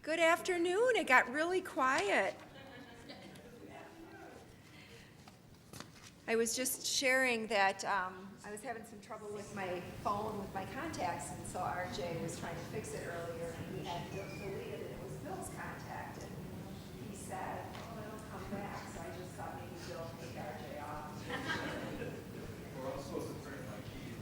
Good afternoon. It got really quiet. I was just sharing that I was having some trouble with my phone with my contacts, and so RJ was trying to fix it earlier, and he had deleted it. It was Bill's contact, and he said, "Oh, it'll come back." So I just thought maybe Bill will take RJ off. We're all supposed to print my keys.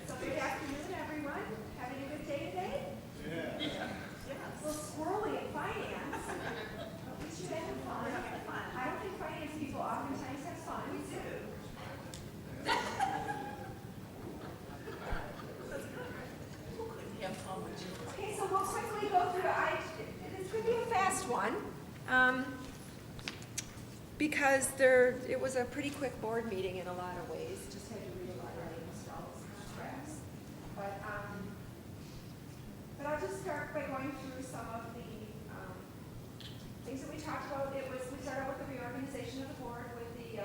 So good afternoon, everyone. Having a good day today? Yeah. Yeah. A little squirrely at finance. But we should have fun. I don't think finance people oftentimes have fun. We do. Okay, so we'll quickly go through. This could be a fast one, because it was a pretty quick board meeting in a lot of ways. Just had to read a lot of names, spells, contracts. But I'll just start by going through some of the things that we talked about. We started out with the reorganization of the board with the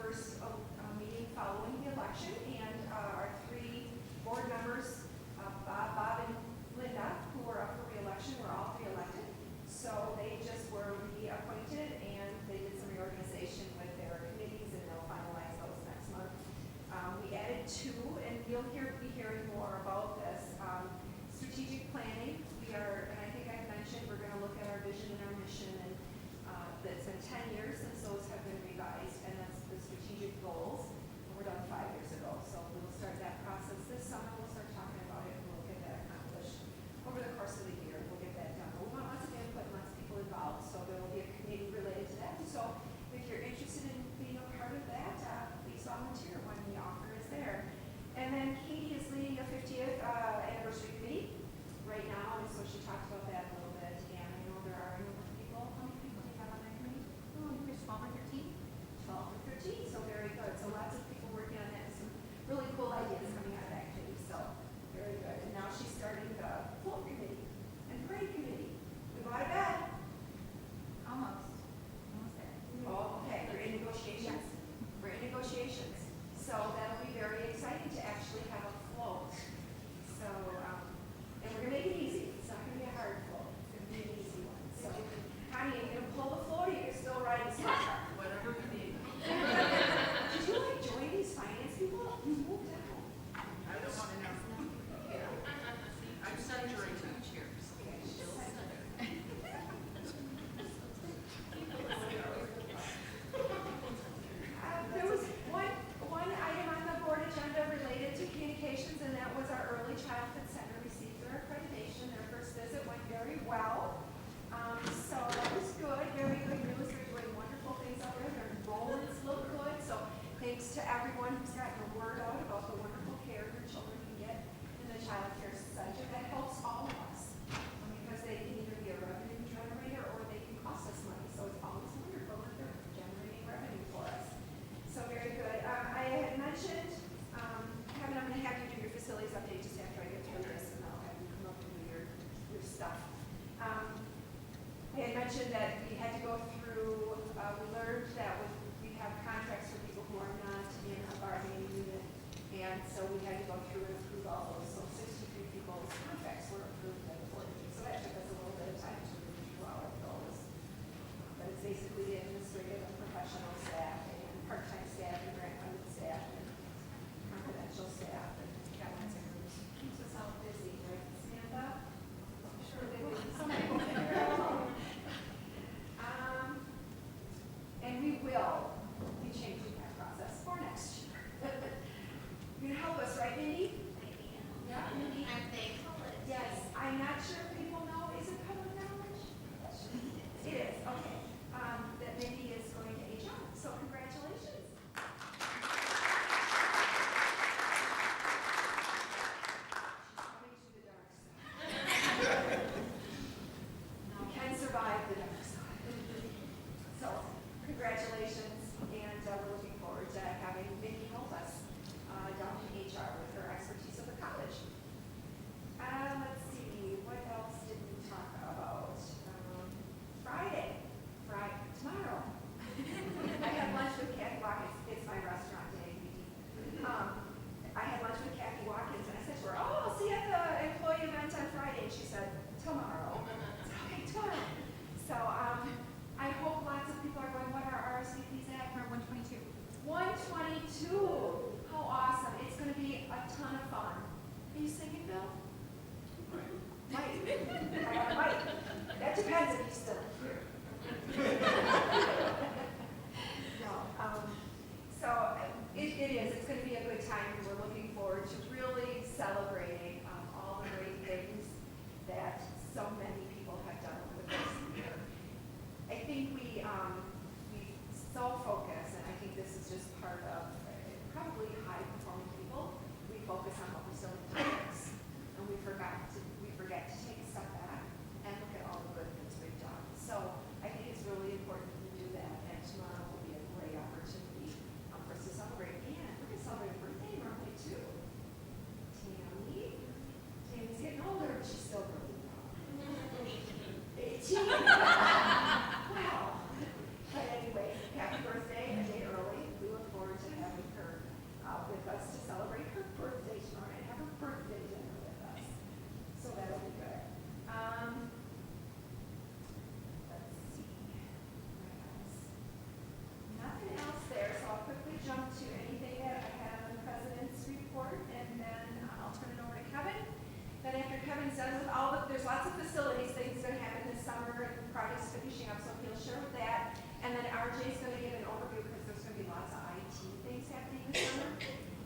first meeting following the election, and our three board members, Bob and Linda, who were up for re-election, were all re-elected. So they just were reappointed, and they did some reorganization with their committees, and they'll finalize those next month. We added two, and you'll be hearing more about this. Strategic planning. And I think I've mentioned, we're going to look at our vision and our mission, and it's been 10 years since those have been revised, and that's the strategic goals. And we're done 5 years ago, so we'll start that process this summer. We'll start to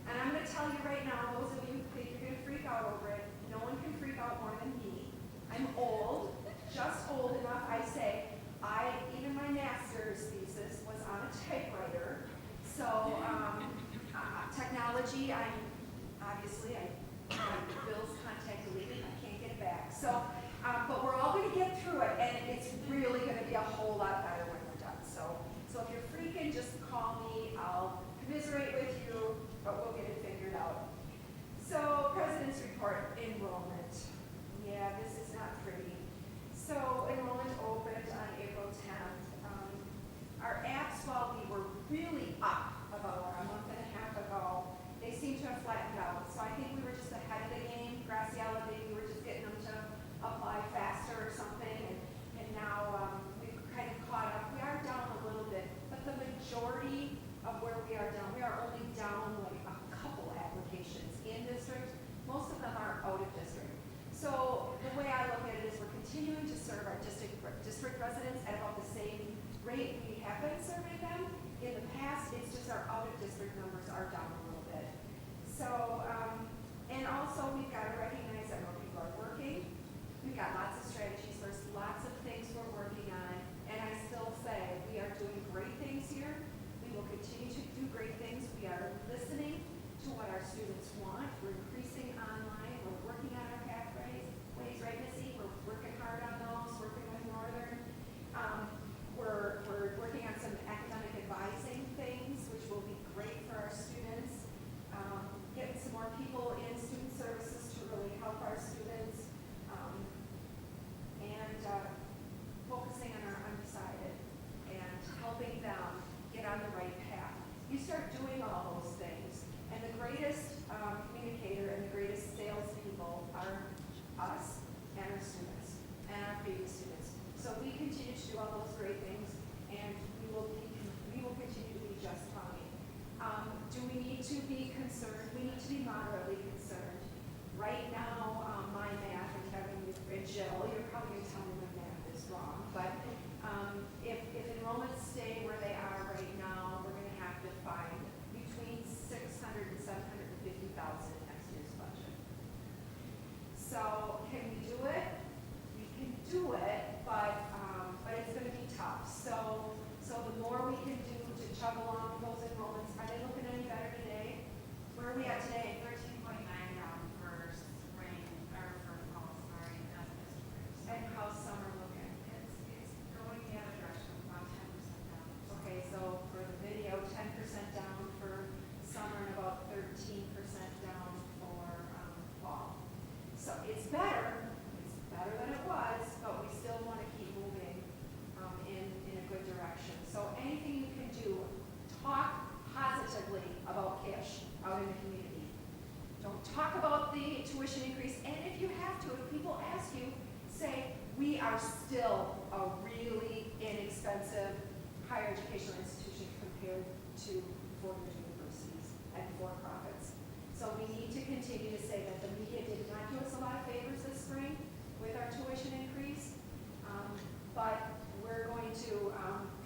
And I'm gonna tell you right now, those of you who think you're gonna freak out over it, no one can freak out more than me. I'm old, just old enough, I say. Even my master's thesis was on a typewriter. So, technology, obviously, Bill's contact deleted, I can't get it back. So, but we're all gonna get through it, and it's really gonna be a whole lot better when we're done. So if you're freaking, just call me, I'll commiserate with you, but we'll get it figured out. So, President's Report, enrollment. Yeah, this is not pretty. So, enrollment opened on April 10th. Our apps, while we were really up about a month and a half ago, they seem to have flattened out. So I think we were just ahead of the game. Graciela, maybe we were just getting them to apply faster or something. And now we've kind of caught up. We are down a little bit, but the majority of where we are down, we are only down like a couple applications in district. Most of them are out of district. So the way I look at it is we're continuing to serve our district residents at about the same rate we have been serving them. In the past, it's just our out-of-district numbers are down a little bit. So, and also we've got to recognize that more people are working. We've got lots of strategies. There's lots of things we're working on. And I still say we are doing great things here. We will continue to do great things. We are listening to what our students want. We're increasing online. We're working on our pathways, right, Missy? We're working hard on those, working with Northern. We're working on some academic advising things, which will be great for our students. Getting some more people in student services to really help our students. And focusing on our undecided and helping them get on the right path. You start doing all those things, and the greatest communicator and the greatest salespeople are us and our students and our previous students. So we continue to do all those great things, and we will continue to be just fine. Do we need to be concerned? We need to be moderately concerned. Right now, my math, and Kevin and Jill, you're probably going to tell me my math is wrong, but if enrollments stay where they are right now, we're going to have to find between $600,000 and $750,000 in next year's budget. So can we do it? We can do it, but it's going to be tough. So the more we can do to chug along those enrollments, are they looking any better today? Where are we at today? 13.9 down for spring, or for fall, sorry, not this spring. And how's summer looking? It's going the other direction, about 10% down. Okay, so for the video, 10% down for summer and about 13% down for fall. So it's better than it was, but we still want to keep moving in a good direction. So anything you can do, talk positively about cash out in the community. Don't talk about the tuition increase, and if you have to, if people ask you, say, we are still a really inexpensive higher educational institution compared to four-year universities and for-profits. So we need to continue to say that the media did not do us a lot of favors this spring with our tuition increase, but we're going to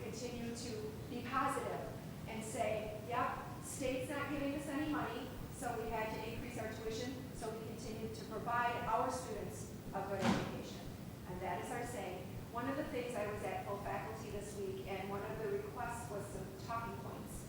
continue to be positive and say, yep, state's not giving us any money, so we had to increase our tuition, so we continue to provide our students a good education. And that is our saying. One of the things, I was at full faculty this week, and one of the requests was some talking points.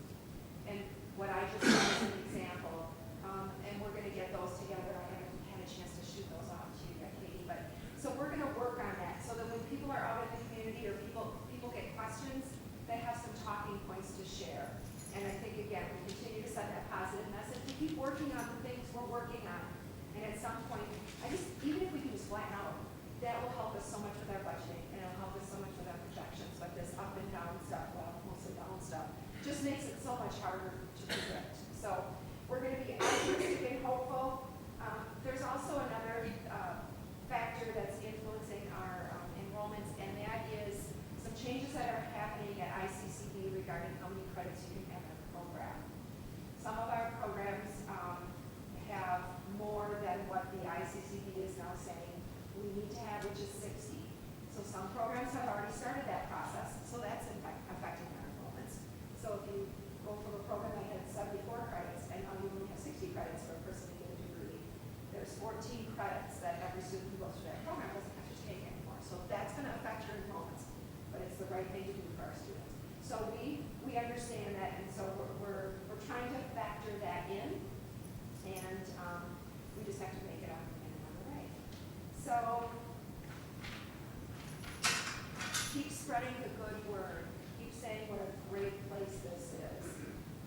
And what I just said is an example, and we're going to get those together. I haven't had a chance to shoot those off to you yet, Katie, but so we're going to work on that so that when people are out in the community or people get questions, they have some talking points to share. And I think, again, we continue to send that positive message. We keep working on the things we're working on. And at some point, even if we can just flatten out, that will help us so much with our budgeting, and it'll help us so much with our projections. But this up and down stuff, well, mostly down stuff, just makes it so much harder to predict. So we're going to be optimistic and hopeful. There's also another factor that's influencing our enrollments, and that is some changes that are happening at ICCB regarding how many credits you can have in a program. Some of our programs have more than what the ICCB is now saying we need to have, which is 60. So some programs have already started that process, so that's affecting our enrollments. So if you go from a program that had 74 credits and now you only have 60 14 credits that every student who goes through that program doesn't have to take anymore. So that's going to affect your enrollments, but it's the right thing to do for our students. So we understand that, and so we're trying to factor that in, and we just have to make it up in another way. So keep spreading the good word. Keep saying what a great place this is,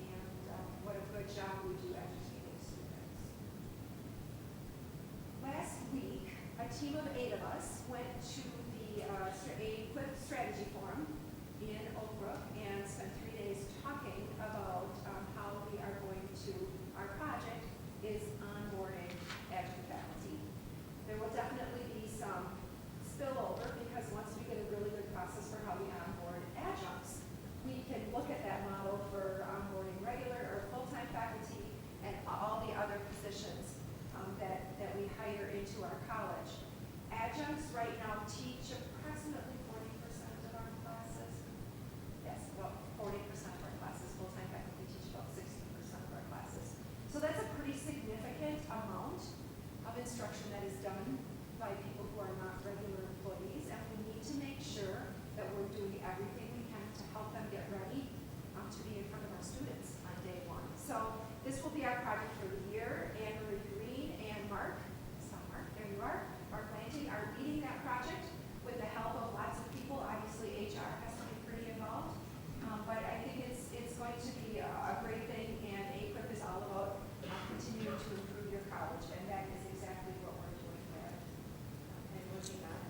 and what a good job we do educating students. Last week, a team of 8 of us went to the Equip Strategy Forum in Oak Brook and spent 3 days talking about how we are going to, our project is onboarding adjunct faculty. There will definitely be some spillover because once we get a really good process for how we onboard adjuncts, we can look at that model for onboarding regular or full-time faculty and all the other positions that we hire into our college. Adjuncts right now teach approximately 40% of our classes. Yes, about 40% of our classes. Full-time faculty teach about 60% of our classes. So that's a pretty significant amount of instruction that is done by people who are not regular employees, and we need to make sure that we're doing everything we can to help them get ready to be in front of our students on day 1. So this will be our project for the year. Anne Marie Green and Mark, there you are, Mark Lanting are leading that project with the help of lots of people. Obviously, HR has to be pretty involved, but I think it's going to be a great thing, and AQUIP is all about continuing to improve your college, and that is exactly what we're doing there and working on.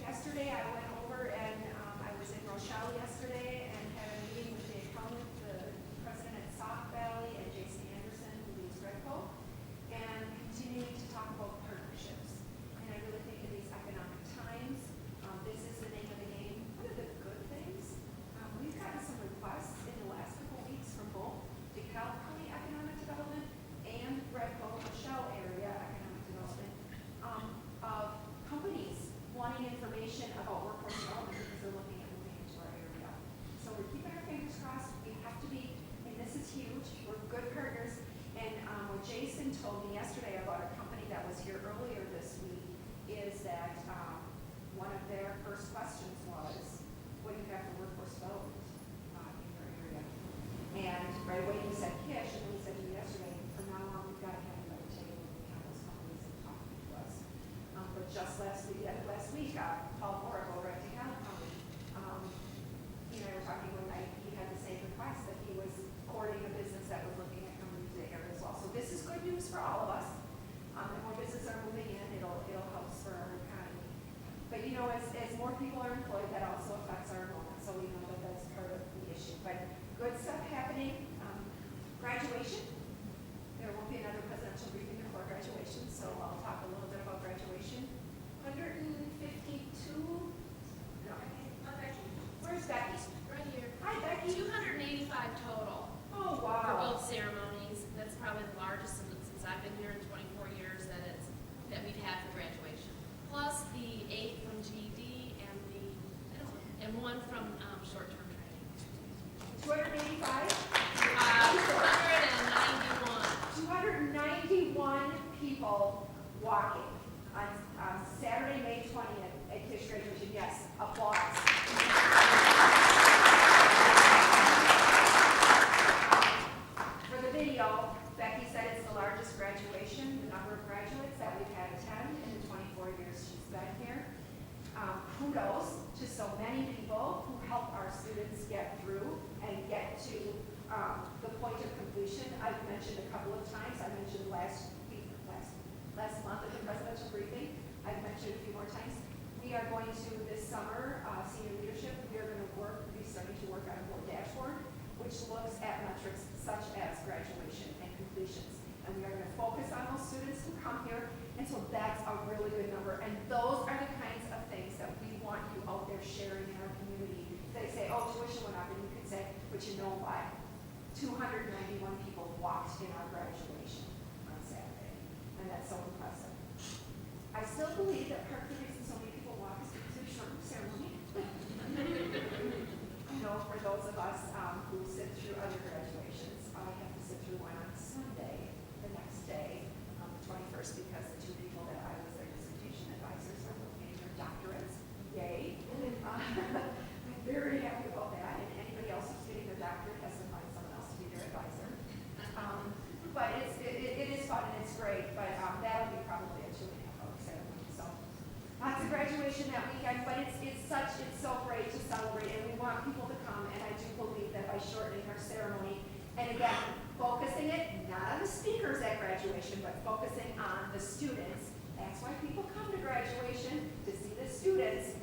Yesterday, I went over and I was in Rochelle yesterday and had a meeting with the accountant, the president at Sauk Valley, and Jason Anderson, who leads Redco, and continuing to talk about partnerships. And I really think in these economic times, this is the name of the game. What are the good things? We've gotten some requests in the last couple weeks from both DeKalb County Economic Development and Redco Rochelle Area Economic Development of companies wanting information about workforce development because they're looking at moving into our area. So we're keeping our fingers crossed. We have to be, and this is huge, we're good partners. And what Jason told me yesterday about a company that was here earlier this week is that one of their first questions was, what do you have for workforce development in your area? And right away he said Kish, and then he said to me yesterday, from now on we've got to have another table when we have those companies and talking to us. But just last week, Paul Borek over at DeKalb County, he and I were talking one night, he had the same request that he was courting a business that was looking at coming to the area as well. So this is good news for all of us. The more businesses are moving in, it'll help spur our economy. But you know, as more people are employed, that also affects our enrollment. So we know that that's part of the issue. But good stuff happening. Graduation. There won't be another presidential briefing before graduation, so I'll talk a little bit about graduation. 152. No. Where's Becky? Right here. Hi, Becky. 285 total Oh, for wow. both ceremonies. That's probably the largest since I've been here in 24 years that we've had for graduation. Plus the 8 from GED and one from short-term training. 285? 291. 291 people walking on Saturday, May 20th at Kish graduation. Yes, applause. For the video, Becky said it's the largest graduation, the number of graduates that we've had attend in the 24 years she's been here. Kudos to so many people who help our students get through and get to the point of completion. I've mentioned a couple of times. I mentioned last month at the presidential briefing. I've mentioned a few more times. We are going to, this summer, senior leadership, we are going to be starting to work on a board dashboard, which looks at metrics such as graduation and completions. And we are going to focus on those students who come here, and so that's a really good number. And those are the kinds of things that we want you out there sharing in our community. They say, oh, tuition went up, and you can say, but you know why? 291 people walked in our graduation on Saturday, and that's so impressive. I still believe that part of the reason so many people walk is because of short ceremony. You know, for those of us who sit through other graduations, I have to sit through one on Sunday, the next day, the 21st, because the 2 graduation that weekend, but it's so great to celebrate, and we want people to come, and I do believe that by shortening our ceremony, and again, focusing it not on the speakers at graduation, but focusing on the students. That's why people come to graduation, to see the students.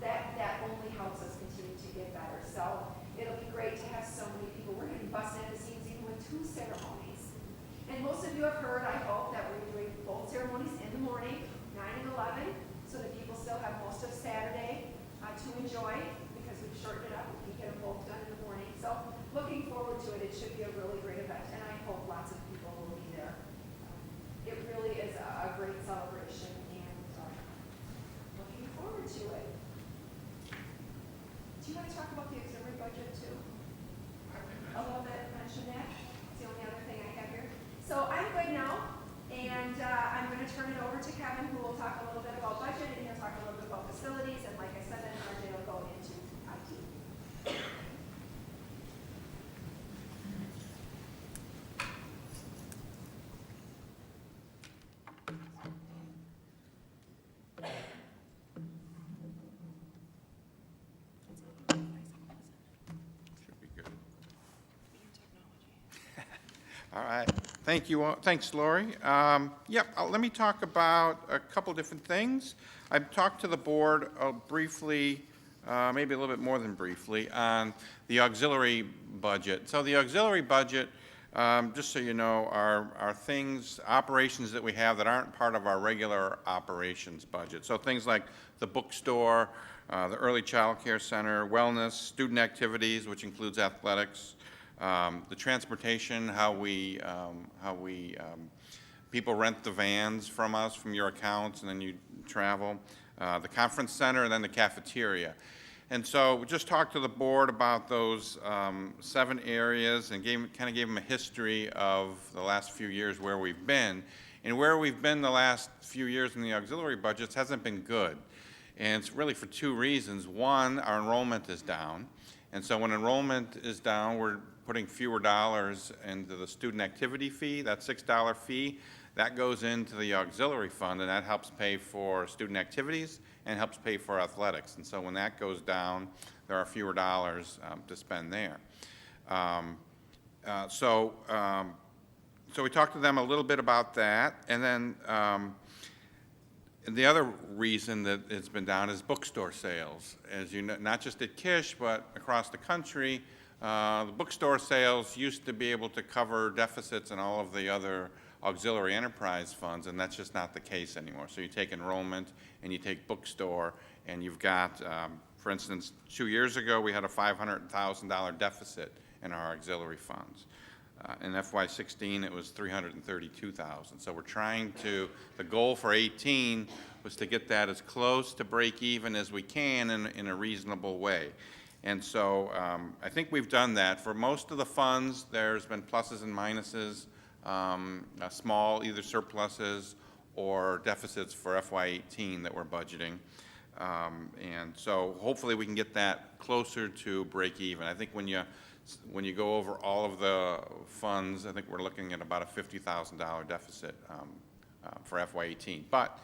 That only helps us continue to get better. So it'll be great to have so many people. We're going to be busting at the seams even with 2 ceremonies. And most of you have heard, I hope, that we're doing both ceremonies in the morning, 9 and 11, so that people still have most of Saturday to enjoy, because we've shortened it up. We can get them both done in the morning. So looking forward to it. It should be a really great event, and I hope lots of people will be there. It really is a great celebration, and looking forward to it. Do you want to talk about the auxiliary budget too? A little bit, mention that. It's the only other thing I have here. So I'm good now, and I'm going to turn it over to Kevin, who will talk a little bit about budget, and he'll talk a little bit about facilities, and like I said, then RJ will go into IT. Should be good. All right. Thank you. Thanks, Lori. Let me talk about a couple different things. I've talked to the board briefly, maybe a little bit more than briefly, on the auxiliary budget. So the auxiliary budget, just so you know, are things, operations that we have that aren't part of our regular operations budget. So things like the bookstore, the early child care center, wellness, student activities, which includes athletics, the transportation, how we people rent the vans from us, from your accounts, and then you travel, the conference center, and then the cafeteria. And so we just talked to the board about those 7 areas and kind of gave them a history of the last few years where we've been. And where we've been the last few years in the auxiliary budgets hasn't been good. And it's really for 2 reasons. One, our enrollment is down. And so when enrollment is down, we're putting fewer dollars into the student activity fee, that $6 fee. That goes into the auxiliary fund, and that helps pay for student activities and helps pay for athletics. And so when that goes down, there are fewer dollars to spend there. So we talked to them a little bit about that. And then the other reason that it's been down is bookstore sales. As you know, not just at Kish, but across the country, the bookstore sales used to be able to cover deficits in all of the other auxiliary enterprise funds, and that's just not the case anymore. So you take enrollment and you take bookstore, and you've got, for instance, 2 years ago we had a $500,000 deficit in our auxiliary funds. In FY16 it was $332,000. So we're trying to, the goal for 18 was to get that as close to break even as we can in a reasonable way. And so I think we've done that. For most of the funds, there's been pluses and minuses, small either surpluses or deficits for FY18 that we're budgeting. And so hopefully we can get that closer to break even. I think when you go over all of the funds, I think we're looking at about a $50,000 deficit for FY18. But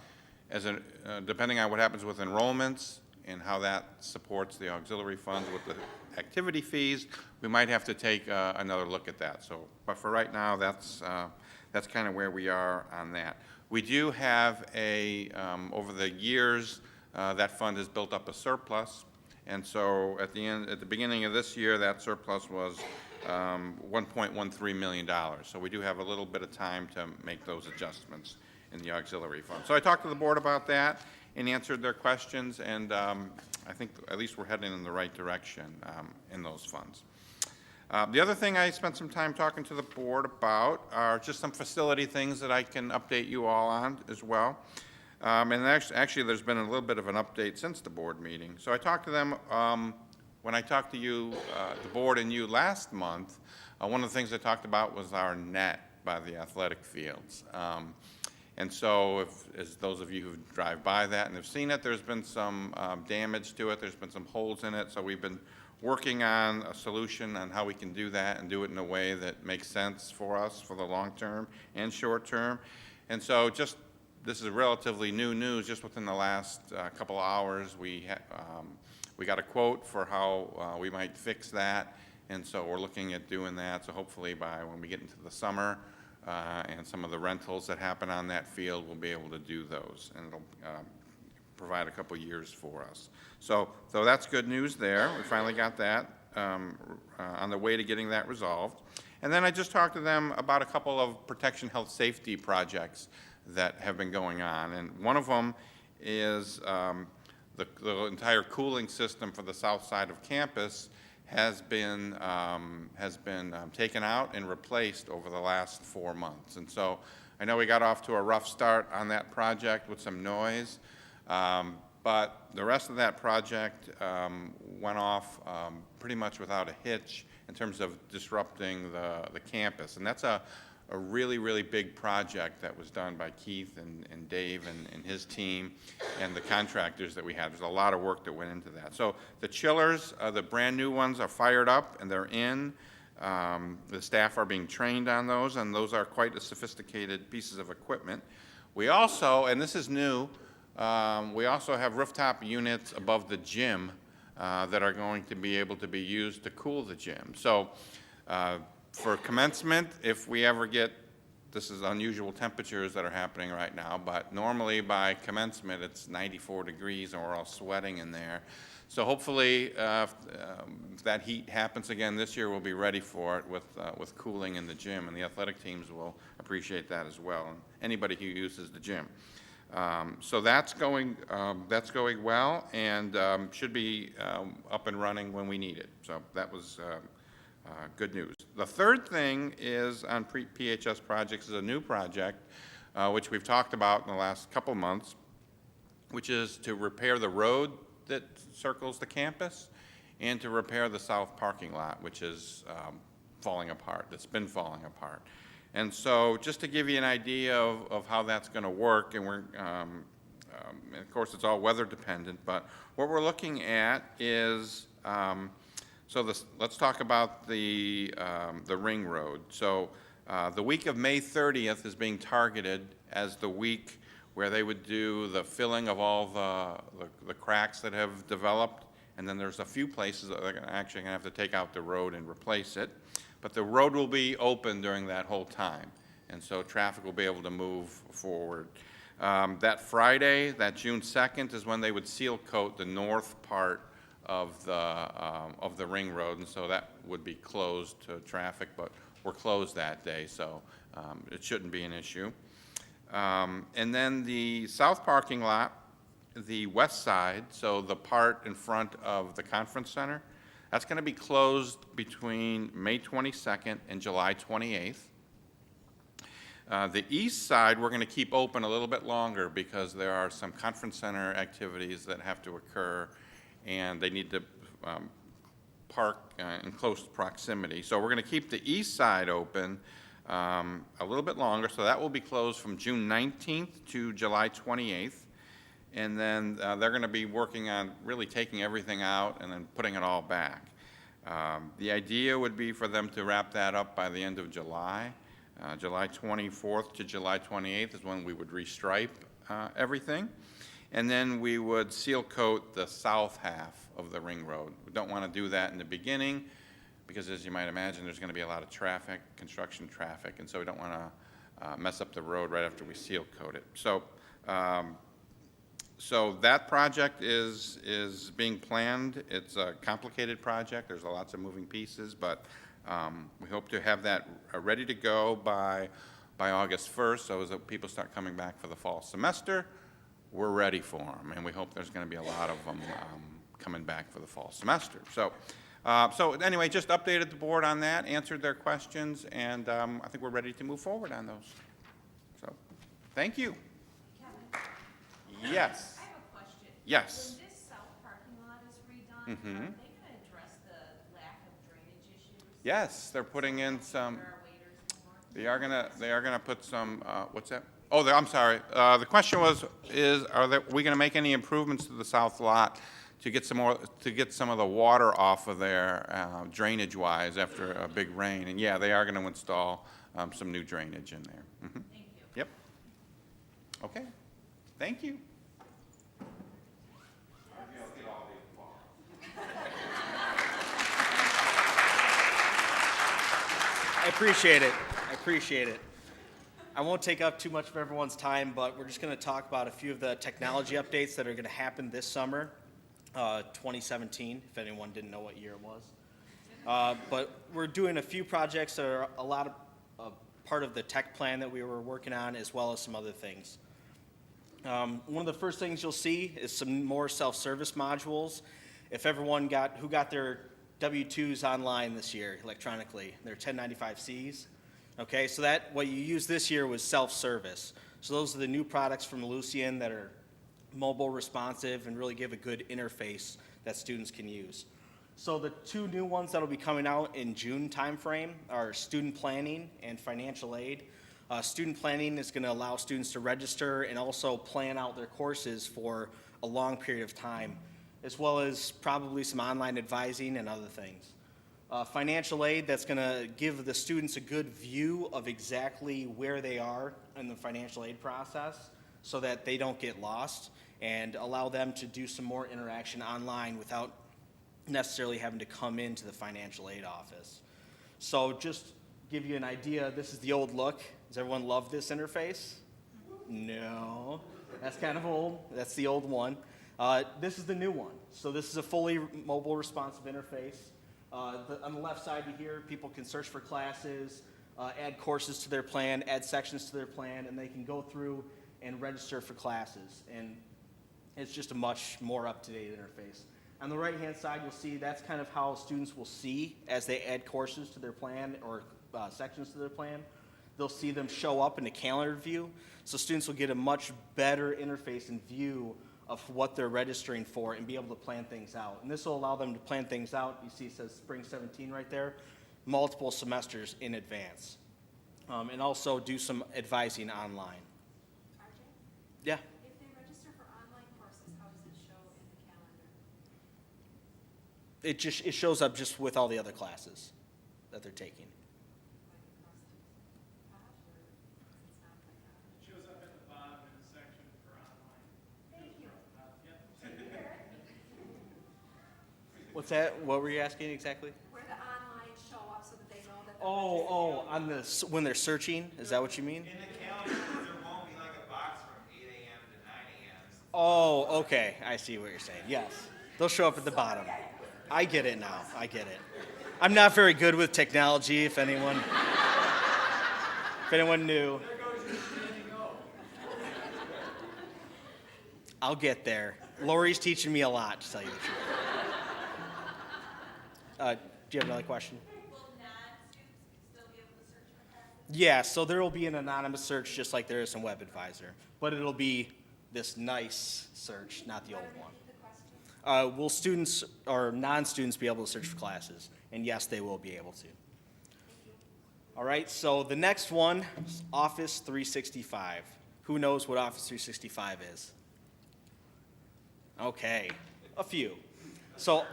depending on what happens with enrollments and how that supports the auxiliary funds with the activity fees, we might have to take another look at that. So, but for right now, that's kind of where we are on that. We do have over the years, that fund has built up a surplus, and so at the beginning of this year, that surplus was $1.13 million. So we do have a little bit of time to make those adjustments in the auxiliary fund. So I talked to the board about that and answered their questions, and I think at least we're heading in the right direction in those funds. The other thing I spent some time talking to the board about are just some facility things that I can update you all on as well. And actually there's been a little bit of an update since the board meeting. So I talked to them, when I talked to you, the board and you last month, one of the things I talked about was our net by the athletic fields. And so as those of you who drive by that and have seen it, there's been some damage to it. There's been some holes in it. So we've been working on a solution on how we can do that and do it in a way that makes sense for us for the long term and short term. And so just this is relatively new news. Just within the last couple of hours, we got a quote for how we might fix that, and so we're looking at doing that. So hopefully by when we get into the summer and some of the rentals that happen on that field, we'll be able to do those, and it'll provide a couple years for us. So that's good news there. We finally got that on the way to getting that resolved. And then I just talked to them about a couple of protection health safety projects that have been going on. And one of them is the entire cooling system for the south side of campus has been taken out and replaced over the last 4 months. And so I know we got off to a rough start on that project with some noise, but the rest of that project went off pretty much without a hitch in terms of disrupting the campus. And that's a really, really big project that was done by Keith and Dave and his team and the contractors that we had. There's a lot of work that went into that. So the chillers, the brand new ones, are fired up and they're in. The staff are being trained on those, and those are quite a sophisticated pieces of equipment. We also, and this is new, we also have rooftop units above the gym that are going to be able to be used to cool the gym. So for commencement, if we ever get, this is unusual temperatures that are happening right now, but normally by commencement it's 94 degrees and we're all sweating in there. So hopefully if that heat happens again this year, we'll be ready for it with cooling in the gym, and the athletic teams will appreciate that as well, and anybody who uses the gym. So that's going well, and should be up and running when we need it. So that was good news. The third thing is on PHS projects is a new project, which we've talked about in the last couple months, which is to repair the road that circles the campus and to repair the south parking lot, which is falling apart. It's been falling apart. And so just to give you an idea of how that's going to work, and we're, of course, it's all weather dependent, but what we're looking at is, let's talk about the ring road. So the week of May 30th is being targeted as the week where they would do the filling of all the cracks that have developed, and then there's a few places that they're actually going to have to take out the road and replace it. But the road will be open during that whole time, and so traffic will be able to move forward. That Friday, that June 2nd, is when they would seal coat the north part of the ring road, and so that would be closed to traffic, but we're closed that day, so it shouldn't be an issue. And then the south parking lot, the west side, so the part in front of the conference center, that's going to be closed between May 22nd and July 28th. The east side we're going to keep open a little bit longer because there are some conference center activities that have to occur, and they need to park in close proximity. So we're going to keep the east side open a little bit longer, so that will be closed from June 19th to July 28th. And then they're going to be working on really taking everything out and then putting it all back. The idea would be for them to wrap that up by the end of July. July 24th to July 28th is when we would restripe everything. And then we would seal coat the south half of the ring road. We don't want to do that in the beginning because, as you might imagine, there's going to be a lot of traffic, construction traffic, and so we don't want to mess up the road right after we seal coat it. So that project is being planned. It's a complicated project. There's lots of moving pieces, but we hope to have that ready to go by August 1st. So as people start coming back for the fall semester, we're ready for them, and we hope there's going to be a lot of them coming back for the fall semester. So anyway, just updated the board on that, answered their questions, and I think we're ready to move forward on those. So, thank you. Yes. I have a question. Yes. When this south parking lot is redone, Mhm. are they going to address the lack of drainage issues? Yes, they're putting in some. There are waiters anymore? They are gonna put some. What's that? Oh, I'm sorry. The question was, are we gonna make any improvements to the south lot to get some of the water off of there, drainage-wise, after a big rain? And yeah, they are gonna install some new drainage in there. Mhm. Thank you. Yep. Okay, thank you. I appreciate it. I appreciate it. I won't take up too much of everyone's time, but we're just going to talk about a few of the technology updates that are going to happen this summer, 2017, if anyone didn't know what year it was. But we're doing a few projects that are a lot of part of the tech plan that we were working on, as well as some other things. One of the first things you'll see is some more self-service modules. If everyone who got their W-2s online this year electronically, their 1095Cs. Okay, so what you used this year was self-service. So those are the new products from Lucian that are mobile responsive and really give a good interface that students can use. So the two new ones that'll be coming out in June timeframe are student planning and financial aid. Student planning is going to allow students to register and also plan out their courses for a long period of time, as well as probably some online advising and other things. Financial aid, that's going to give the students a good view of exactly where they are in the financial aid process so that they don't get lost, and allow them to do some more interaction online without necessarily having to come into the financial aid office. So just give you an idea, this is the old look. Does everyone love this interface? No, that's kind of old. That's the old one. This is the new one. So this is a fully mobile responsive interface. On the left side here, people can search for classes, add courses to their plan, add sections to their plan, and they can go through and register for classes. And it's just a much more up-to-date interface. On the right-hand side, you'll see that's kind of how students will see as they add courses to their plan or sections to their plan. They'll see them show up in a calendar view. So students will get a much better interface and view of what they're registering for and be able to plan things out. And this will allow them to plan things out. You see it says spring 17 right there, multiple semesters in advance. And also do some advising online. RJ? Yeah. If they register for online courses, how does it show in the calendar? It shows up just with all the other classes that they're taking. Like across the top, or it's not like that? It shows up at the bottom in the section for online. Thank you. Yep. What's that? What were you asking exactly? Where the online show up so that they know that they're On when they're searching, is that what you mean? In the calendar, there won't be like a box from 8 a.m. to 9 a.m. Oh, okay. I see what you're saying. Yes. They'll show up at the bottom. I get it now. I get it. I'm not very good with technology, if anyone knew. I'll get there. Lori's teaching me a lot, to tell you the truth. Do you have another question? Will non-students still be able to search for classes? Yeah, so there will be an anonymous search just like there is in WebAdvisor, but it'll be this nice search, not the old one. the question. Will students or non-students be able to search for classes? And yes, they will be able to. All right, so the next one is Office 365. Who knows what Office 365 is? Okay, a few. So,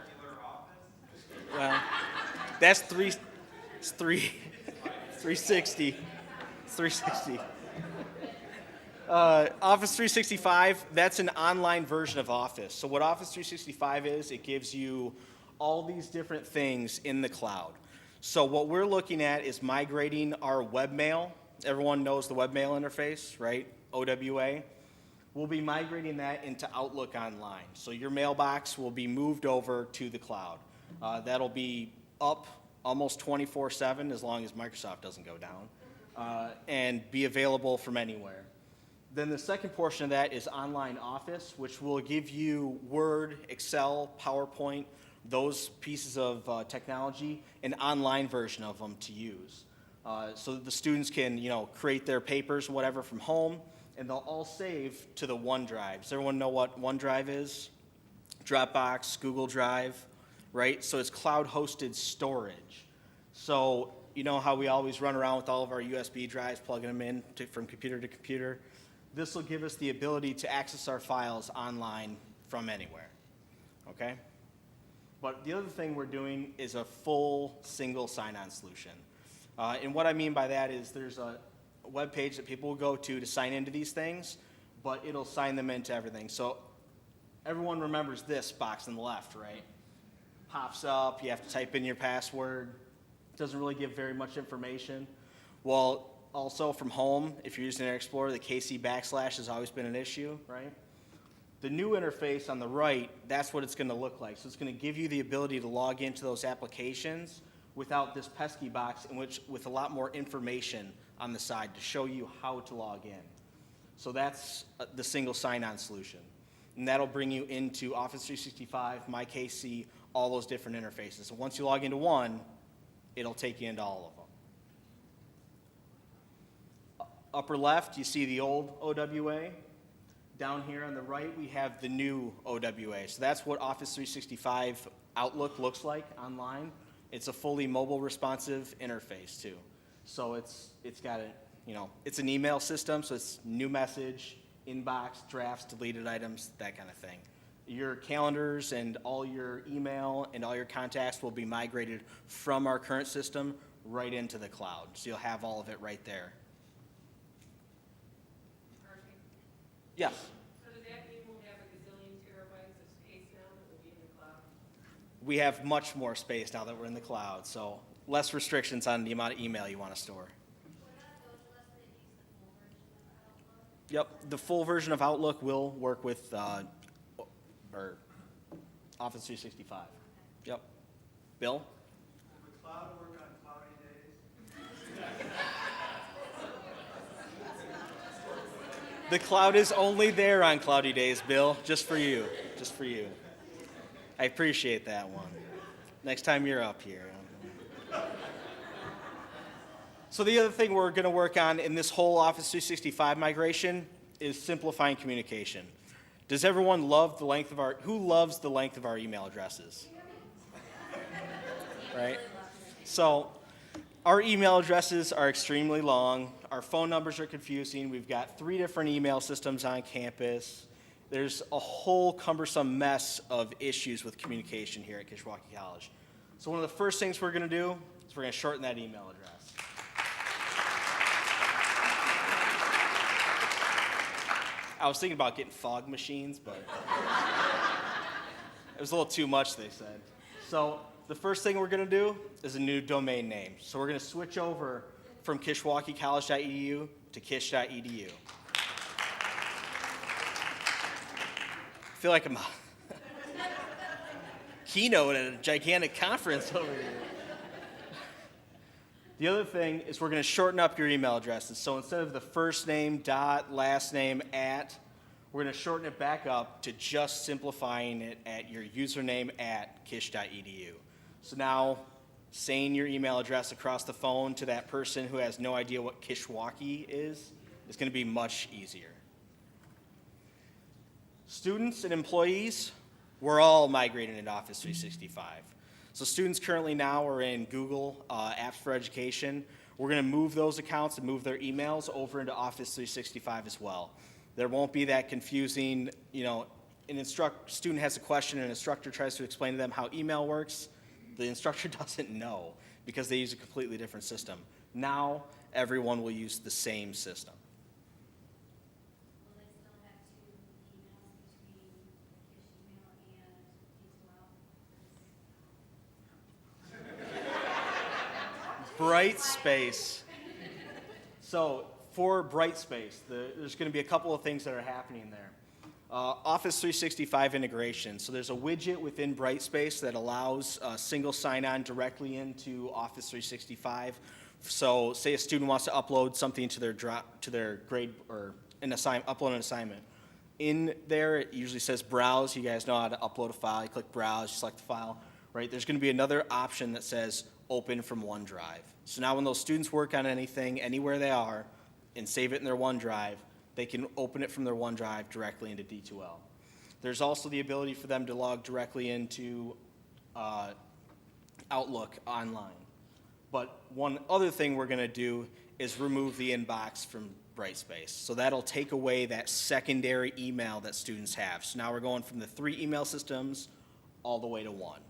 well, that's 360. It's 360. Office 365, that's an online version of Office. So what Office 365 is, it gives you all these different things in the cloud. So what we're looking at is migrating our webmail. Everyone knows the webmail interface, right? OWA. We'll be migrating that into Outlook Online. So your mailbox will be moved over to the cloud. That'll be up almost 24/7 as long as Microsoft doesn't go down, and be available from anywhere. Then the second portion of that is online Office, which will give you Word, Excel, PowerPoint, those pieces of technology, an online version of them to use. So that the students can, create their papers and whatever from home, and they'll all save to the OneDrive. Does everyone know what OneDrive is? Dropbox, Google Drive, right? So it's cloud-hosted storage. So you know how we always run around with all of our USB drives, plugging them in from computer to computer? This will give us the ability to access our files online from anywhere, okay? But the other thing we're doing is a full single sign-on solution. And what I mean by that is there's a web page that people will go to sign into these things. but it'll sign them into everything. So everyone remembers this box on the left, right? Pops up, you have to type in your password. Doesn't really give very much information. Well, also from home, if you're using Internet Explorer, the KC backslash has always been an issue, right? The new interface on the right, that's what it's going to look like. So it's going to give you the ability to log into those applications without this pesky box, with a lot more information on the side to show you how to log in. So that's the single sign-on solution. And that'll bring you into Office 365, MyKC, all those different interfaces. So once you log into one, it'll take you into all of them. Upper left, you see the old OWA. Down here on the right, we have the new OWA. So that's what Office 365 Outlook looks like online. It's a fully mobile responsive interface too. So it's got it's an email system, so it's new message, inbox, drafts, deleted items, that kind of thing. Your calendars and all your email and all your contacts will be migrated from our current system right into the cloud. So you'll have all of it right there. Yes. So does that mean we'll have a gazillion terabytes of space now that will be in the cloud? We have much more space now that we're in the cloud, so less restrictions on the amount of email you want to store. Yep, the full version of Outlook will work with or Office 365. Yep. Bill? Will the cloud work on cloudy days? The cloud is only there on cloudy days, Bill, just for you, just for you. I appreciate that one. Next time you're up here. So the other thing we're going to work on in this whole Office 365 migration is simplifying communication. Does everyone love the length of who loves the length of our email addresses? Right? So our email addresses are extremely long. Our phone numbers are confusing. We've got 3 different email systems on campus. There's a whole cumbersome mess of issues with communication here at Kishwaukee College. So one of the first things we're going to do is we're going to shorten that email address. I was thinking about getting fog machines, but it was a little too much, they said. So the first thing we're going to do is a new domain name. So we're going to switch over from kishwaukeecollege.edu to kish.edu. I feel like I'm a keynote at a gigantic conference over here. The other thing is we're going to shorten up your email addresses. So instead of the first name, dot, last name, at, we're going to shorten it back up to just simplifying it at your username at kish.edu. So now saying your email address across the phone to that person who has no idea what Kishwaukee is going to be much easier. Students and employees, we're all migrating into Office 365. So students currently now are in Google Apps for Education. We're going to move those accounts and move their emails over into Office 365 as well. There won't be that confusing, an student has a question and an instructor tries to explain to them how email works. The instructor doesn't know because they use a completely different system. Now everyone will use the same system. Will they still have 2 emails between the Kish email and D12? Brightspace. So for Brightspace, there's going to be a couple of things that are happening there. Office 365 integration. So there's a widget within Brightspace that allows single sign-on directly into Office 365. So say a student wants to upload something to their grade or upload an assignment. In there, it usually says browse. You guys know how to upload a file. You click browse, you select the file, right? There's going to be another option that says open from OneDrive. So now when those students work on anything, anywhere they are, and save it in their OneDrive, they can open it from their OneDrive directly into D2L. There's also the ability for them to log directly into Outlook online. But one other thing we're going to do is remove the inbox from Brightspace. So that'll take away that secondary email that students have. So now we're going from the 3 email systems all the way to 1.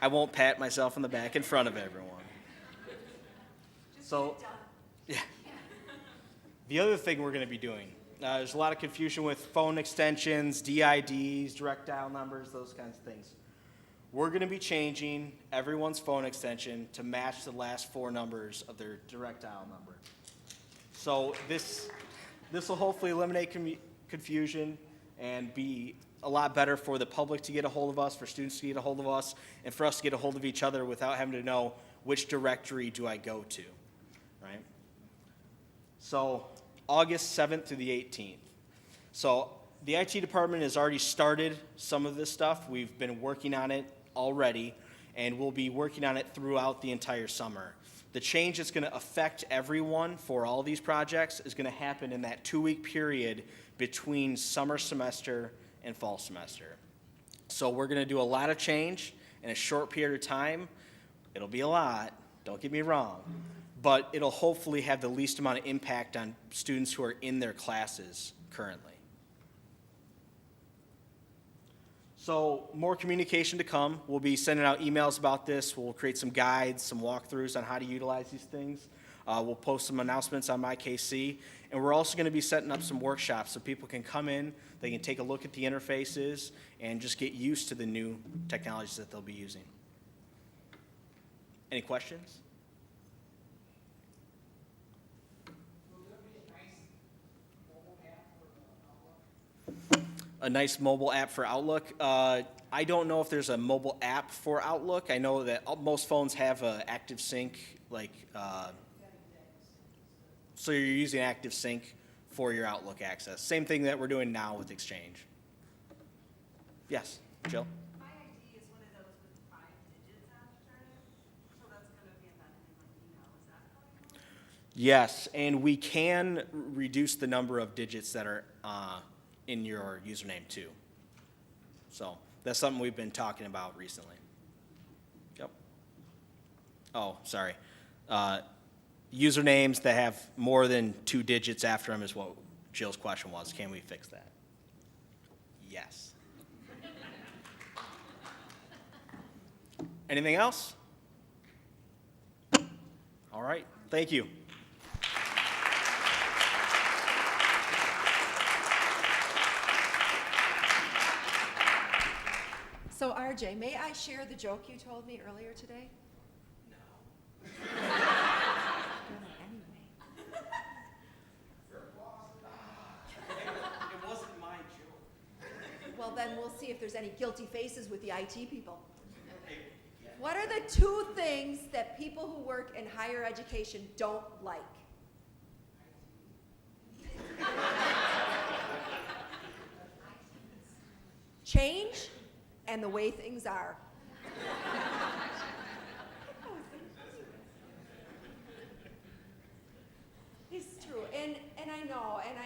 I won't pat myself on the back in front of everyone. Just So- get it done. Yeah. The other thing we're going to be doing, there's a lot of confusion with phone extensions, DIDs, direct dial numbers, those kinds of things. We're going to be changing everyone's phone extension to match the last four numbers of their direct dial number. So this will hopefully eliminate confusion and be a lot better for the public to get a hold of us, for students to get a hold of us, and for us to get a hold of each other without having to know which directory do I go to, right? So August 7th to the 18th. So the IT department has already started some of this stuff. We've been working on it already, and we'll be working on it throughout the entire summer. The change that's going to affect everyone for all these projects is going to happen in that 2-week period between summer semester and fall semester. So we're going to do a lot of change in a short period of time. It'll be a lot, don't get me wrong, but it'll hopefully have the least amount of impact on students who are in their classes currently. So more communication to come. We'll be sending out emails about this. We'll create some guides, some walkthroughs on how to utilize these things. We'll post some announcements on MyKC. And we're also going to be setting up some workshops so people can come in, they can take a look at the interfaces, and just get used to the new technologies that they'll be using. Any questions? A nice mobile app for Outlook. I don't know if there's a mobile app for Outlook. I know that most phones have Active Sync, so you're using Active Sync for your Outlook access. Same thing that we're doing now with Exchange. Yes, Jill? My ID is one of those with 5 digits after it, so that's gonna be embedded in my email, is that going on? Yes, and we can reduce the number of digits that are in your username too. So that's something we've been talking about recently. Yep. Oh, sorry. Usernames that have more than 2 digits after them is what Jill's question was. Can we fix that? Yes. Anything else? All right. Thank you. So RJ, may I share the joke you told me earlier today? No. Anyway. It wasn't my joke. Well, then we'll see if there's any guilty faces with the IT people. What are the 2 things that people who work in higher education don't like? Change and the way things are. It's true, and I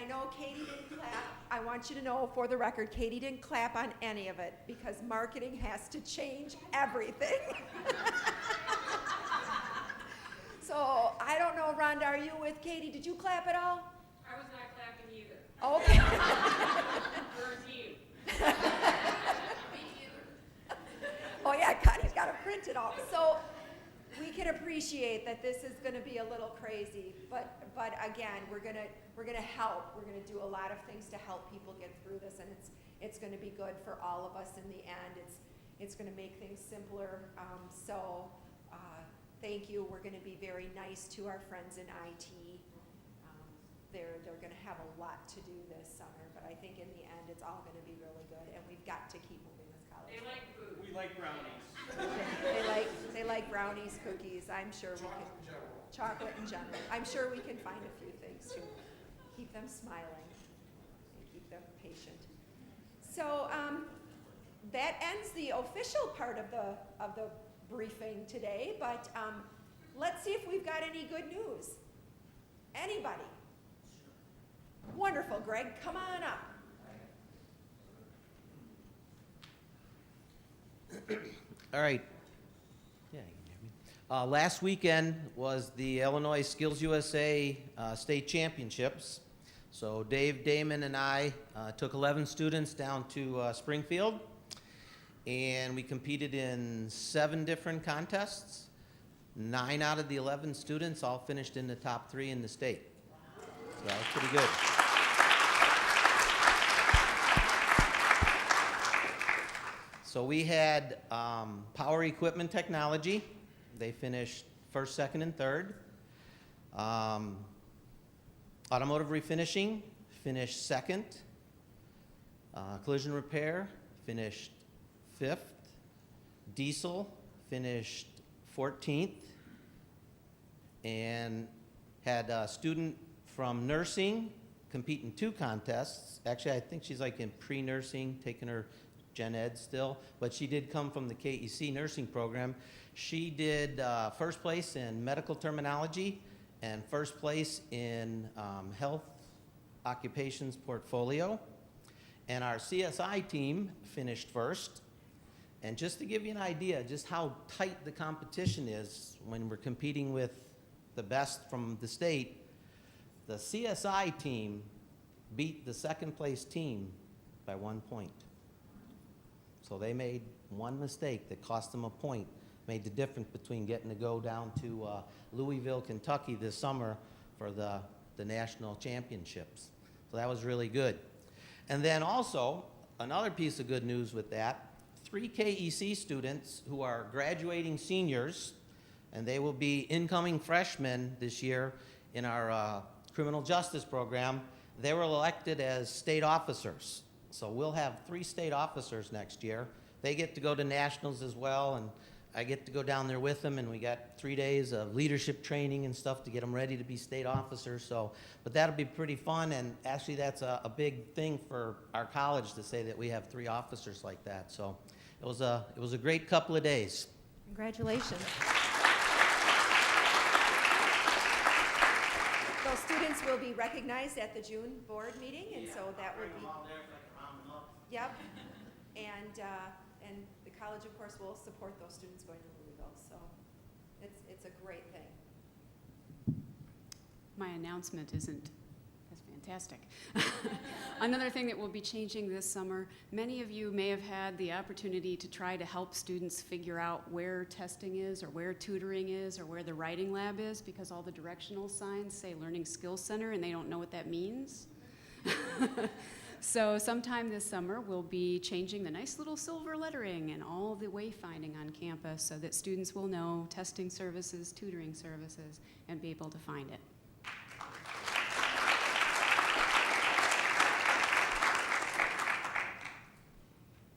know Katie didn't clap. I want you to know for the record, Katie didn't clap on any of it because marketing has to change everything. So I don't know, Rhonda, are you with Katie? Did you clap at all? I was not clapping either. Okay. Where's you? Oh yeah, Connie's got to print it off. So we can appreciate that this is going to be a little crazy, but again, we're going to help. We're going to do a lot of things to help people get through this, and it's going to be good for all of us in the end. It's going to make things simpler. Thank you. We're going to be very nice to our friends in IT. They're going to have a lot to do this summer, but I think in the end, it's all going to be really good, and we've got to keep moving this college. They like food. We like brownies. They like brownies, cookies. I'm sure we can. Chocolate in general. I'm sure we can find a few things to keep them smiling and keep them patient. So that ends the official part of the briefing today. But let's see if we've got any good news. Anybody? Wonderful, Greg. Come on up. All right. Yeah, you can hear me. Last weekend was the Illinois Skills USA State Championships. So Dave, Damon, and I took 11 students down to Springfield, and we competed in 7 different contests. 9 out of the 11 students all finished in the top 3 in the state. So that was pretty good. So we had power equipment technology. They finished first, second, and third. Automotive refinishing finished second. Collision repair finished 5th. Diesel finished 14th. And had a student from nursing compete in 2 contests. Actually, I think she's like in pre-nursing, taking her gen ed still, but she did come from the KEC nursing program. She did first place in medical terminology and first place in health occupations portfolio. And our CSI team finished first. And just to give you an idea just how tight the competition is when we're competing with the best from the state, the CSI team beat the second place team by 1 point. So they made one mistake that cost them a point, made the difference between getting to go down to Louisville, Kentucky this summer for the national championships. So that was really good. And then also, another piece of good news with that, 3 KEC students who are graduating seniors, and they will be incoming freshmen this year in our criminal justice program, they were elected as state officers. So we'll have 3 state officers next year. They get to go to nationals as well, and I get to go down there with them, and we got 3 days of leadership training and stuff to get them ready to be state officers. So, but that'll be pretty fun, and actually that's a big thing for our college to say that we have 3 officers like that. So it was a great couple of days. Congratulations. Those students will be recognized at the June board meeting, and so that will be. Yep. And the college, of course, will support those students going to Louisville. So it's a great thing. My announcement isn't as fantastic. Another thing that will be changing this summer, many of you may have had the opportunity to try to help students figure out where testing is or where tutoring is or where the writing lab is, because all the directional signs say Learning Skills Center and they don't know what that means. So sometime this summer, we'll be changing the nice little silver lettering and all the wayfinding on campus so that students will know testing services, tutoring services, and be able to find it.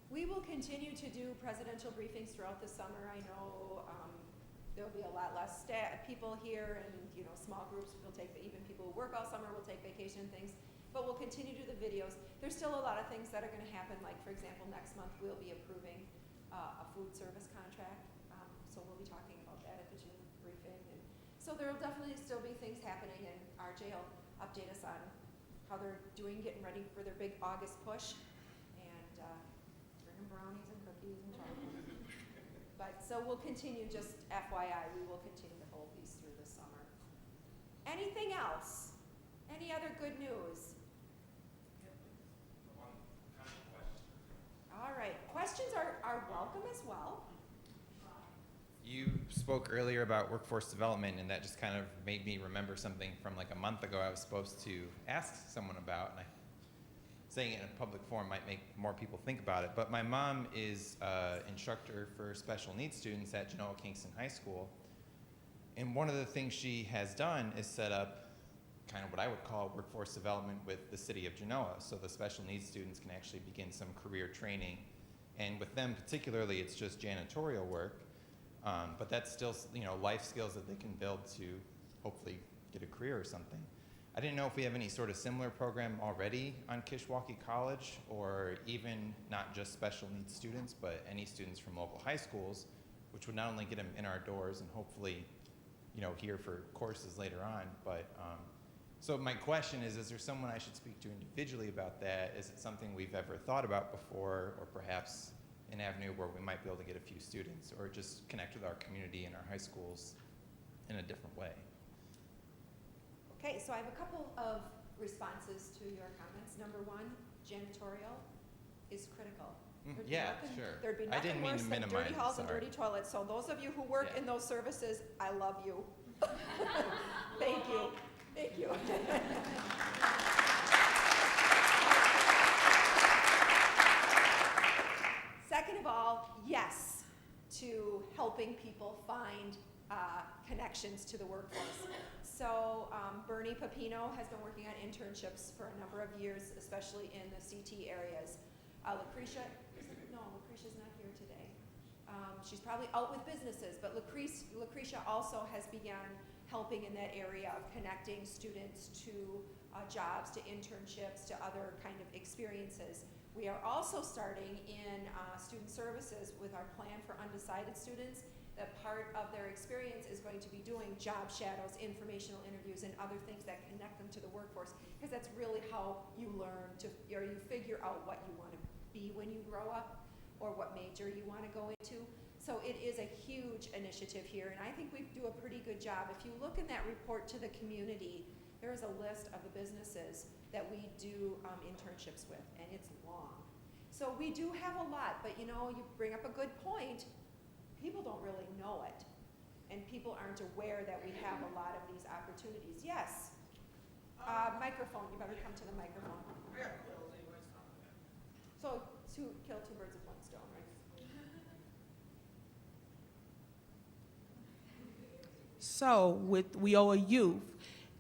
We will continue to do presidential briefings throughout the summer. I know there'll be a lot less people here, and small groups will take, even people who work all summer will take vacation and things. But we'll continue to do the videos. There's still a lot of things that are going to happen. Like, for example, next month we'll be approving a food service contract. So we'll be talking about that at the June briefing. And so there will definitely still be things happening, and RJ will update us on how they're doing, getting ready for their big August push, and bringing brownies and cookies and chocolate. But so we'll continue, just FYI, we will continue to hold these through the summer. Anything else? Any other good news? All right, questions are welcome as well. You spoke earlier about workforce development, and that just kind of made me remember something from like a month ago I was supposed to ask someone about, and saying it in a public forum might make more people think about it. But my mom is an instructor for special needs students at Genoa Kingston High School, and one of the things she has done is set up kind of what I would call workforce development with the city of Genoa, so the special needs students can actually begin some career training. And with them particularly, it's just janitorial work, but that's still life skills that they can build to hopefully get a career or something. I didn't know if we have any sort of similar program already on Kishwaukee College, or even not just special needs students, but any students from local high schools, which would not only get them in our doors and hopefully here for courses later on, but so my question is there someone I should speak to individually about that? Is it something we've ever thought about before, or perhaps an avenue where we might be able to get a few students, or just connect with our community and our high schools in a different way? Okay, so I have a couple of responses to your comments. Number one, janitorial is critical. There'd be Yeah, nothing- sure. There'd be I didn't nothing mean worse to than minimize dirty it, halls and sorry. dirty toilets. So those of you who work Yeah. in those services, I love you. Thank you. Thank you. Second of all, yes to helping people find connections to the workforce. So Bernie Pepino has been working on internships for a number of years, especially in the CT areas. Lucretia not here today. She's probably out with businesses, but Lucretia also has begun helping in that area of connecting students to jobs, to internships, to other kind of experiences. We are also starting in student services with our plan for undecided students, that part of their experience is going to be doing job shadows, informational interviews, and other things that connect them to the workforce, because that's really how you learn to, or you figure out what you want to be when you grow up, or what major you want to go into. So it is a huge initiative here, and I think we do a pretty good job. If you look in that report to the community, there is a list of the businesses that we do internships with, and it's long. So we do have a lot, but you know, you bring up a good point. People don't really know it, and people aren't aware that we have a lot of these opportunities. Yes? Microphone, you better come to the microphone. So kill two birds with one stone, right? So with We Owe a Youth,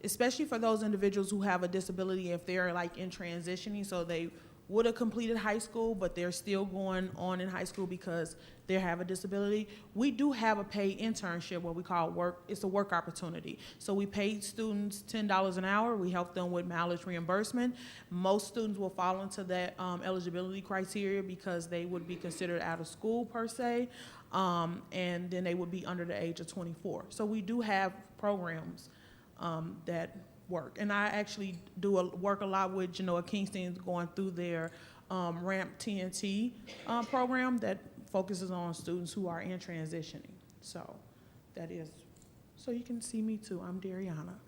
especially for those individuals who have a disability, if they're like in transitioning, so they would have completed high school, but they're still going on in high school because they have a disability, we do have a paid internship, what we call work. It's a work opportunity. So we pay students $10 an hour. We help them with mileage reimbursement. Most students will fall into that eligibility criteria because they would be considered out of school per se, and then they would be under the age of 24. So we do have programs that work. And I actually work a lot with Genoa Kingston, going through their RAMP TNT program that focuses on students who are in transitioning. So that is, so you can see me too. I'm Dariana.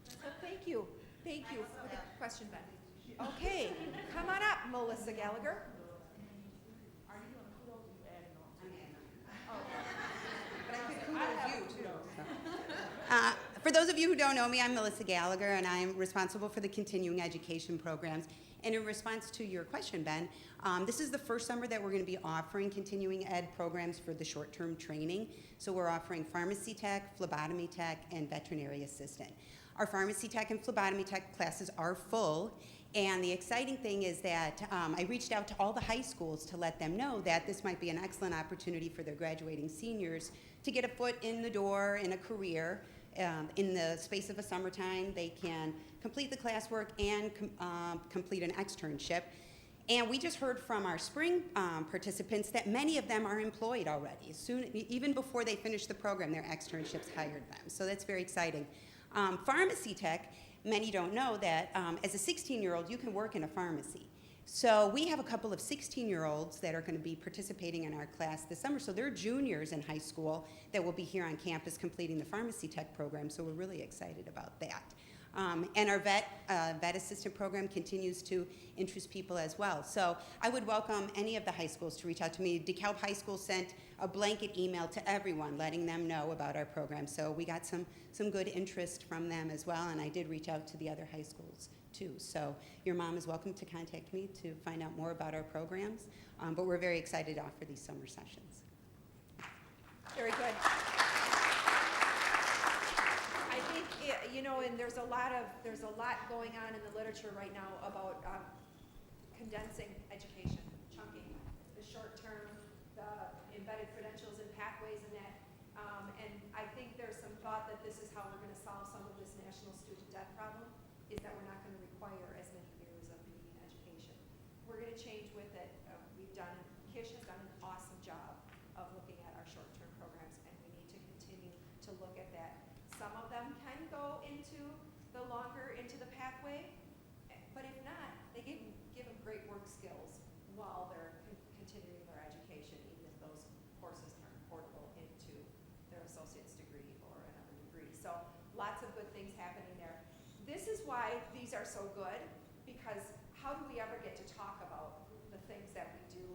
So thank you. Thank you for the question, Ben. Okay, come on up, Melissa Gallagher. But I could kudos you too. For those of you who don't know me, I'm Melissa Gallagher, and I'm responsible for the continuing education programs. And in response to your question, Ben, this is the first summer that we're going to be offering continuing ed programs for the short-term training. So we're offering pharmacy tech, phlebotomy tech, and veterinary assistant. Our pharmacy tech and phlebotomy tech classes are full. And the exciting thing is that I reached out to all the high schools to let them know that this might be an excellent opportunity for their graduating seniors to get a foot in the door in a career. In the space of a summertime, they can complete the classwork and complete an externship. And we just heard from our spring participants that many of them are employed already. Soon, even before they finish the program, their externships hired them. So that's very exciting. Pharmacy tech, many don't know that as a 16-year-old, you can work in a pharmacy. So we have a couple of 16-year-olds that are going to be participating in our class this summer. So they're juniors in high school that will be here on campus completing the pharmacy tech program. So we're really excited about that. And our vet assistant program continues to interest people as well. So I would welcome any of the high schools to reach out to me. DeKalb High School sent a blanket email to everyone letting them know about our program. So we got some good interest from them as well. And I did reach out to the other high schools too. So your mom is welcome to contact me to find out more about our programs. But we're very excited to offer these summer sessions. Very good. I think, you know, and there's a lot going on in the literature right now about condensing education, chunking the short term, the embedded credentials and pathways and that. And I think there's some thought that this is how we're going to solve some of this national student debt problem, is that we're not going to require as many years of being in education. We're going to change with it. Kish has done an awesome job of looking at our short-term programs, and we need to continue to look at that. Some of them can go into the pathway, but if not, they give them great work skills while they're continuing their education, even if those courses aren't portable into their associate's degree or another degree. So lots of good things happening there. This is why these are so good, because how do we ever get to talk about the things that we do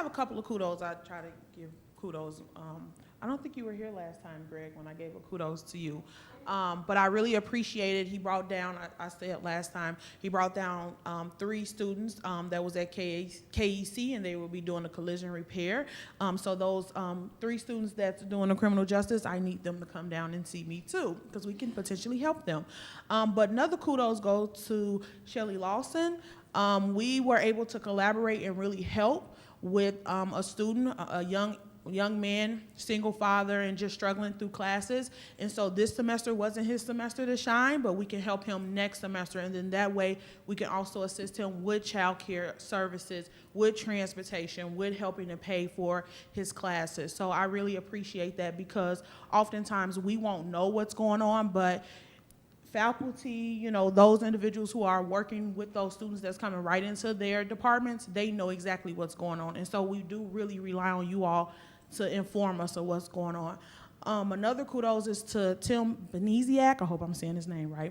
a couple of kudos. I try to give kudos. I don't think you were here last time, Greg, when I gave a kudos to you. But I really appreciated, he brought down, I said last time, he brought down 3 students that was at KEC, and they will be doing a collision repair. So those 3 students that's doing the criminal justice, I need them to come down and see me too, because we can potentially help them. But another kudos goes to Shelly Lawson. We were able to collaborate and really help with a student, a young man, single father, and just struggling through classes. And so this semester wasn't his semester to shine, but we can help him next semester. And then that way we can also assist him with child care services, with transportation, with helping to pay for his classes. So I really appreciate that, because oftentimes we won't know what's going on, but faculty, you know, those individuals who are working with those students that's coming right into their departments, they know exactly what's going on. And so we do really rely on you all to inform us of what's going on. Another kudos is to Tim Beneziak, I hope I'm saying his name right.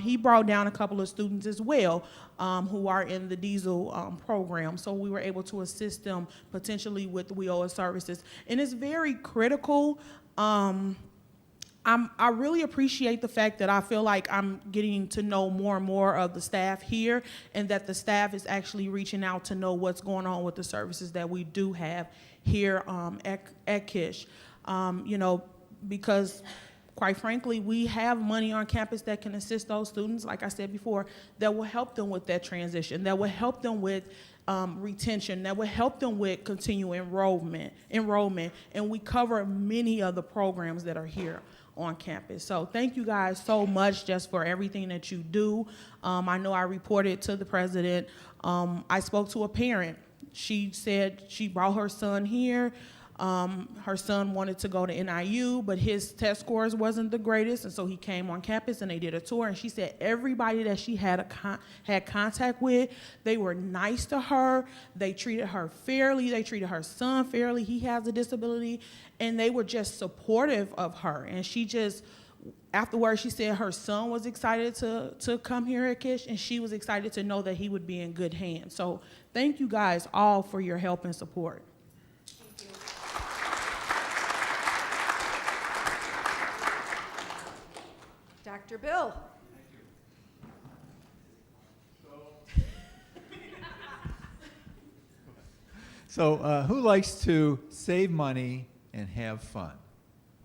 He brought down a couple of students as well who are in the diesel program. So we were able to assist them potentially with WIOA services. And it's very critical. I really appreciate the fact that I feel like I'm getting to know more and more of the staff here, and that the staff is actually reaching out to know what's going on with the services that we do have here at Kish. You know, because quite frankly, we have money on campus that can assist those students, like I said before, that will help them with that transition, that will help them with retention, that will help them with continuing enrollment, and we cover many of the programs that are here on campus. So thank you guys so much just for everything that you do. I know I reported to the president. I spoke to a parent. She said she brought her son here. Her son wanted to go to NIU, but his test scores wasn't the greatest, and so he came on campus and they did a tour, and she said everybody that she had contact with, they were nice to her, they treated her fairly, they treated her son fairly, he has a disability, and they were just supportive of her. And she just, afterwards, she said her son was excited to come here at Kish, and she was excited to know that he would be in good hands. So thank you guys all for your help and support. Dr. Bill. So who likes to save money and have fun?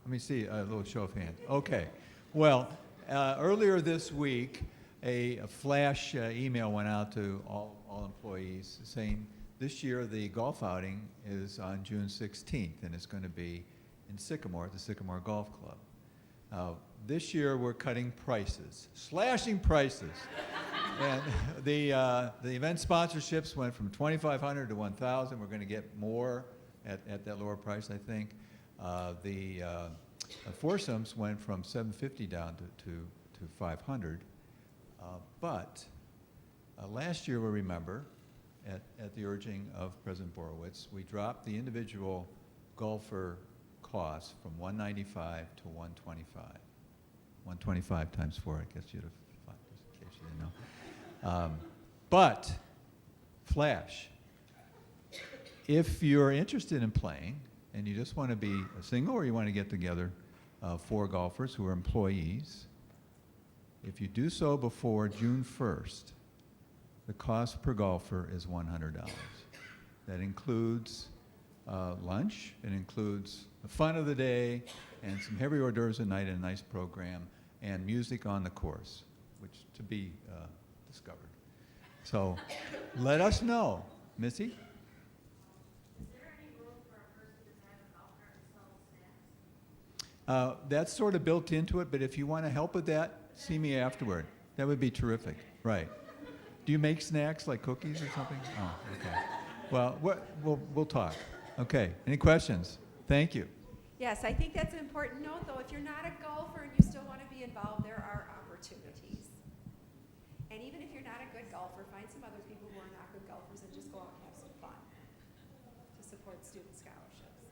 Let me see a little show of hands. Okay. Well, earlier this week, a flash email went out to all employees saying this year the golf outing is on June 16th, and it's going to be in Sycamore at the Sycamore Golf Club. This year we're cutting prices, slashing prices. And the event sponsorships went from $2,500 to $1,000. We're going to get more at that lower price, I think. The foursomes went from $750 down to $500. But last year, we remember, at the urging of President Borowitz, we dropped the individual golfer cost from $195 to $125. 125 times 4, I guess you'd have, in case you didn't know. But, flash, if you're interested in playing and you just want to be a single or you want to get together 4 golfers who are employees, if you do so before June 1st, the cost per golfer is $100. That includes lunch, it includes the fun of the day, and some heavy hors d'oeuvres at night and a nice program, and music on the course, which to be discovered. So let us know. Missy? Is there any room for a person to have a golf cart and sell snacks? That's sort of built into it, but if you want to help with that, see me afterward. That would be terrific. Right. Do you make snacks like cookies or something? Oh, okay. Well, we'll talk. Okay. Any questions? Thank you. Yes, I think that's an important note, though. If you're not a golfer and you still want to be involved, there are opportunities. And even if you're not a good golfer, find some other people who are not good golfers and just go out and have some fun to support student scholarships.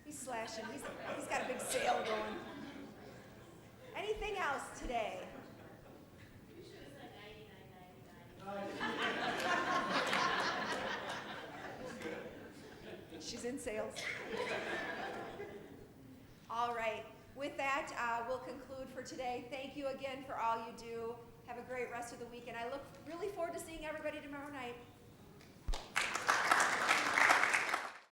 He's slashing. He's got a big sale going. Anything else today? You should have said 99.99. She's in sales. All right. With that, we'll conclude for today. Thank you again for all you do. Have a great rest of the week, and I look really forward to seeing everybody tomorrow night.